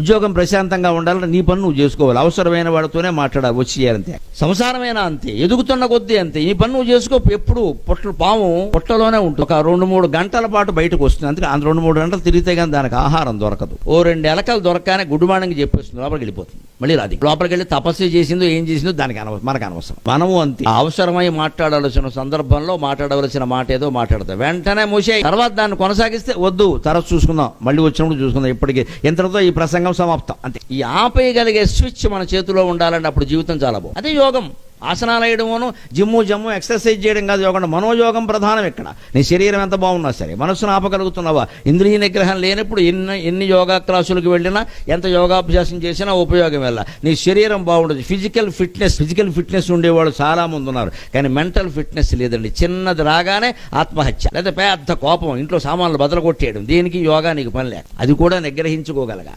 ఉద్యోగం ప్రశాంతంగా ఉండాలంటే నీ పని నువ్వు చేసుకోవాలి. అవసరమైన వాడితోనే మాట్లాడాలి, వచ్చి చేయాలంతే. సంసారమైన అంతే, ఎదుగుతున్న కొద్దీ అంతే. ఈ పని నువ్వు చేసుకో. ఎప్పుడు పాము పొట్టలోనే ఉంటుంది. ఒక 2-3 గంటల పాటు బయటకు వస్తుంది. అందుకే 2-3 గంటలు తిరిగితే కానీ దానికి ఆహారం దొరకదు. ఓ 2 ఎలకలు దొరకగానే గుడ్ మార్నింగ్ చెప్పేస్తుంది, లోపలికి వెళ్ళిపోతుంది. మళ్ళీ రాది. లోపలికి వెళ్ళి తపస్సు చేసిందో ఏం చేసిందో దానికి మనకు అనవసరం. మనము అంతే. అవసరమై మాట్లాడవలసిన సందర్భంలో మాట్లాడవలసిన మాట ఏదో మాట్లాడతాం, వెంటనే మూసే. తర్వాత దాన్ని కొనసాగిస్తే వద్దు, తర్వాత చూసుకుందాం, మళ్ళీ వచ్చినప్పుడు చూసుకుందాం. ఇప్పటికీ ఇంతటితో ఈ ప్రసంగం సమాప్తం అంతే. ఈ ఆపేయగలిగే స్విచ్ మన చేతిలో ఉండాలంటే అప్పుడు జీవితం చాలా బాగుంది. అదే యోగం. ఆసనాలు వేయడమును జమ్ము ఎక్సర్సైజ్ చేయడం కాదు యోగం. మనోయోగం ప్రధానం. ఇక్కడ నీ శరీరం ఎంత బాగున్నా సరే మనస్సును ఆపగలుగుతున్నావా? ఇంద్రియ నిగ్రహం లేనప్పుడు ఎన్ని యోగా క్లాసులకు వెళ్ళినా, ఎంత యోగాభ్యాసం చేసినా ఉపయోగం వెళ్ళ. నీ శరీరం బాగుండదు. ఫిజికల్ ఫిట్నెస్ ఉండేవాళ్ళు చాలా మంది ఉన్నారు, కానీ మెంటల్ ఫిట్నెస్ లేదండి. చిన్నది రాగానే ఆత్మహత్య, లేదా పెద్ద కోపం, ఇంట్లో సామాన్లు బదలు కొట్టేయడం. దీనికి యోగా నీకు పని లేక. అది కూడా నిగ్రహించుకోగలగా.